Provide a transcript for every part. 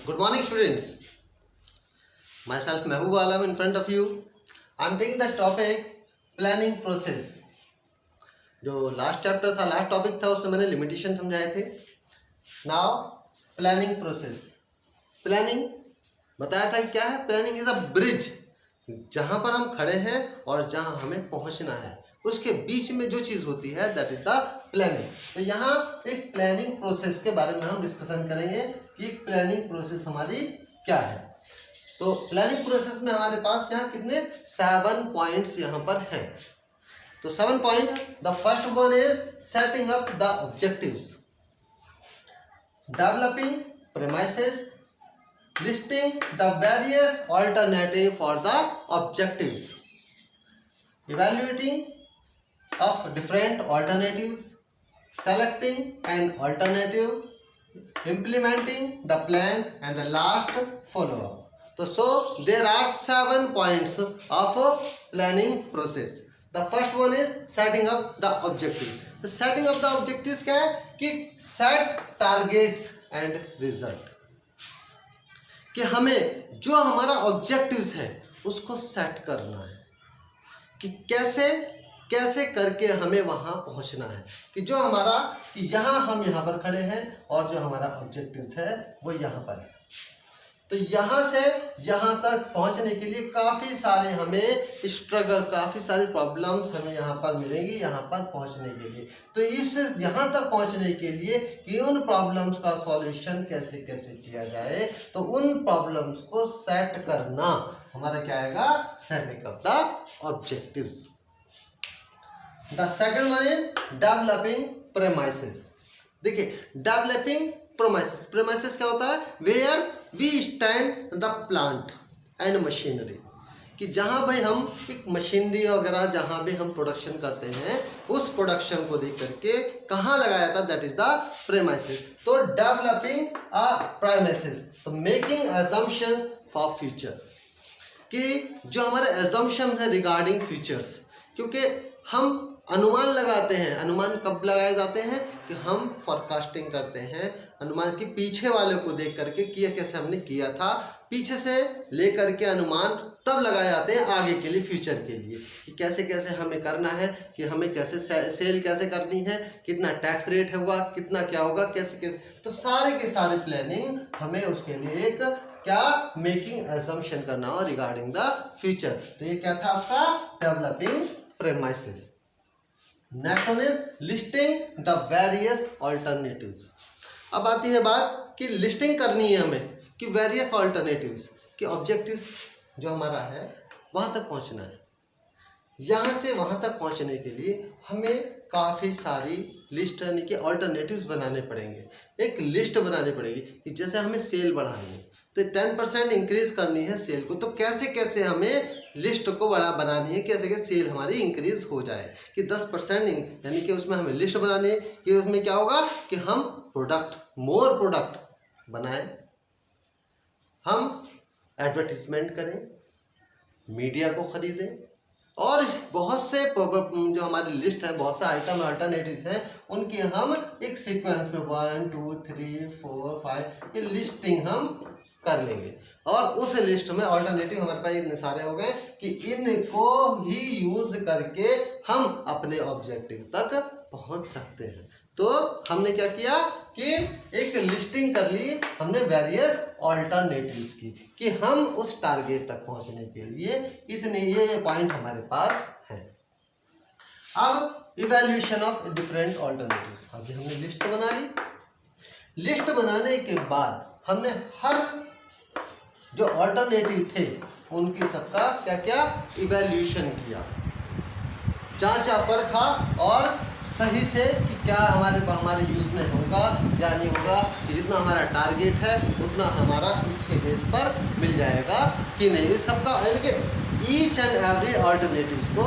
Good morning, students. Myself Mehboob Alam in front of you. I am taking the topic planning process. जो last chapter था, last topic था, उसमें मैंने limitation समझाए थे. Now planning process. Planning बताया था कि क्या है. Planning is a bridge. जहाँ पर हम खड़े हैं और जहाँ हमें पहुँचना है उसके बीच में जो चीज़ होती है दैट इज द प्लानिंग. तो यहाँ एक प्लानिंग प्रोसेस के बारे में हम डिस्कशन करेंगे कि प्लानिंग प्रोसेस हमारी क्या है. तो प्लानिंग प्रोसेस में हमारे पास यहाँ कितने 7 पॉइंट्स यहाँ पर हैं. तो 7 point. The first one is setting up the objectives, developing premises, listing the various alternative for the objectives, evaluating of different alternatives, selecting an alternative, implementing the plan and the last follow up. So there are 7 points of planning process. The first one is setting up the objective. The setting up the objectives क्या है कि set targets and result. कि हमें जो हमारा objectives है उसको set करना है कि कैसे कैसे करके हमें वहाँ पहुँचना है. कि जो हमारा कि यहाँ हम यहाँ पर खड़े हैं और जो हमारा ऑब्जेक्टिव्स है वो यहाँ पर है. तो यहाँ से यहाँ तक पहुँचने के लिए काफ़ी सारे हमें स्ट्रगल, काफ़ी सारी प्रॉब्लम्स हमें यहाँ पर मिलेंगी यहाँ पर पहुँचने के लिए. तो इस यहाँ तक पहुँचने के लिए कि उन प्रॉब्लम्स का सॉल्यूशन कैसे कैसे किया जाए, तो उन प्रॉब्लम्स को सेट करना हमारा क्या आएगा, setting up the objectives. The second one is developing premises. देखिए डेवलपिंग प्रेमाइसेस. प्रेमाइसेस क्या होता है, where we stand the plant and machinery. कि जहाँ भाई हम एक मशीनरी वगैरह जहाँ भी हम प्रोडक्शन करते हैं उस प्रोडक्शन को देख करके कहाँ लगाया था, दैट इज द प्रेमाइसेस. तो डेवलपिंग अ प्रेमाइसेस, तो मेकिंग असम्पशंस फॉर फ्यूचर. कि जो हमारे असम्पशन है रिगार्डिंग फ्यूचर्स, क्योंकि हम अनुमान लगाते हैं. अनुमान कब लगाए जाते हैं कि हम फॉरकास्टिंग करते हैं. अनुमान की पीछे वाले को देख करके किया कैसे हमने किया था, पीछे से लेकर के अनुमान तब लगाए जाते हैं आगे के लिए, फ्यूचर के लिए कि कैसे कैसे हमें करना है, कि हमें कैसे सेल कैसे करनी है, कितना टैक्स रेट होगा, कितना क्या होगा, कैसे कैसे. तो सारे के सारे प्लानिंग हमें उसके लिए एक क्या मेकिंग असम्पशन करना हो रिगार्डिंग द फ्यूचर. तो ये क्या था आपका developing premises. Next one is listing the various alternatives. अब आती है बात कि लिस्टिंग करनी है हमें कि वेरियस ऑल्टरनेटिव्स, कि ऑब्जेक्टिव्स जो हमारा है वहाँ तक पहुँचना है. यहाँ से वहाँ तक पहुँचने के लिए हमें काफ़ी सारी लिस्ट यानी कि ऑल्टरनेटिव्स बनाने पड़ेंगे. एक लिस्ट बनानी पड़ेगी कि जैसे हमें सेल बढ़ानी है तो 10% इंक्रीज करनी है सेल को, तो कैसे कैसे हमें लिस्ट को बड़ा बनानी है, कैसे कैसे सेल हमारी इंक्रीज हो जाए. कि 10% यानी कि उसमें हमें लिस्ट बनानी है कि उसमें क्या होगा कि हम प्रोडक्ट, मोर प्रोडक्ट बनाएं, हम एडवर्टीजमेंट करें, मीडिया को खरीदें, और बहुत से जो हमारी लिस्ट है, बहुत से आइटम अल्टरनेटिव्स हैं, उनकी हम एक सीक्वेंस में 1 2 3 4 5 ये लिस्टिंग हम कर लेंगे. और उस लिस्ट में ऑल्टरनेटिव हमारे पास इतने सारे हो गए कि इनको ही यूज करके हम अपने ऑब्जेक्टिव तक पहुंच सकते हैं. तो हमने क्या किया कि एक लिस्टिंग कर ली हमने वेरियस ऑल्टरनेटिव्स की, कि हम उस टारगेट तक पहुंचने के लिए इतने ये पॉइंट हमारे पास हैं. अब इवैल्यूएशन ऑफ डिफरेंट ऑल्टरनेटिव्स. अभी हमने लिस्ट बना ली. लिस्ट बनाने के बाद हमने हर जो ऑल्टरनेटिव थे उनकी सबका क्या क्या इवैल्यूएशन किया, जांचा परखा, और सही से कि क्या हमारे यूज़ में होगा या नहीं होगा, कि जितना हमारा टारगेट है उतना हमारा इसके बेस पर मिल जाएगा कि नहीं. इस सबका यानी कि ईच एंड एवरी ऑल्टरनेटिव्स को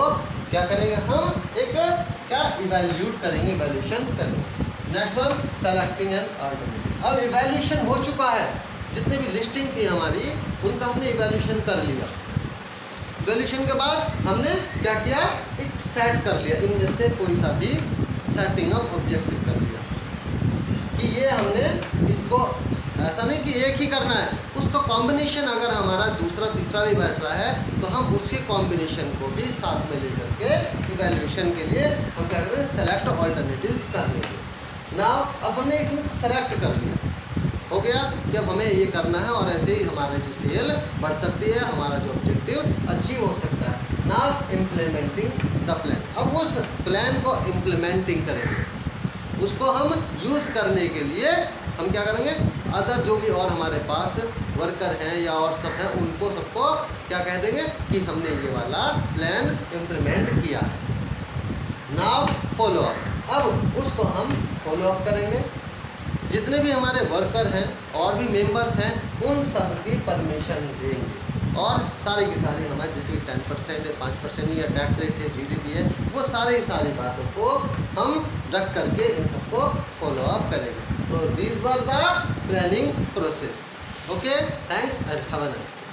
क्या करेंगे हम, एक क्या इवैल्यूएट करेंगे, इवैल्यूएशन करेंगे. Next one selecting an alternative. अब इवैल्यूएशन हो चुका है, जितने भी लिस्टिंग थी हमारी उनका हमने इवैल्यूएशन कर लिया. इवैल्यूएशन के बाद हमने क्या किया, एक सेट कर लिया, इनमें से कोई सा भी सेटिंग अप ऑब्जेक्टिव कर लिया कि ये हमने इसको ऐसा नहीं कि एक ही करना है, उसका कॉम्बिनेशन अगर हमारा दूसरा तीसरा भी बैठ रहा है तो हम उसके कॉम्बिनेशन को भी साथ में लेकर के इवैल्यूएशन के लिए हम क्या करेंगे, सेलेक्ट ऑल्टरनेटिव्स कर लेंगे। नाउ अब हमने इसमें से सेलेक्ट कर लिया, हो गया कि अब हमें ये करना है और ऐसे ही हमारे जो सेल बढ़ सकती है, हमारा जो ऑब्जेक्टिव अचीव हो सकता है। नाउ इम्प्लीमेंटिंग द प्लान, अब उस प्लान को इम्प्लीमेंटिंग करेंगे, उसको हम यूज़ करने के लिए हम क्या करेंगे, अदर जो भी और हमारे पास वर्कर हैं या और सब हैं उनको सबको क्या कह देंगे कि हमने ये वाला प्लान इम्प्लीमेंट किया है। नाउ फॉलो अप, अब उसको हम फॉलो अप करेंगे। जितने भी हमारे वर्कर हैं और भी मेंबर्स हैं उन सब की परमिशन देंगे और सारी की सारी हमारे जैसे 10% है, 5% या टैक्स रेट है, GDP है, वो सारी बातों को हम रख करके इन सबको फॉलो अप करेंगे। तो this was the planning process. Okay, thanks and have a nice day.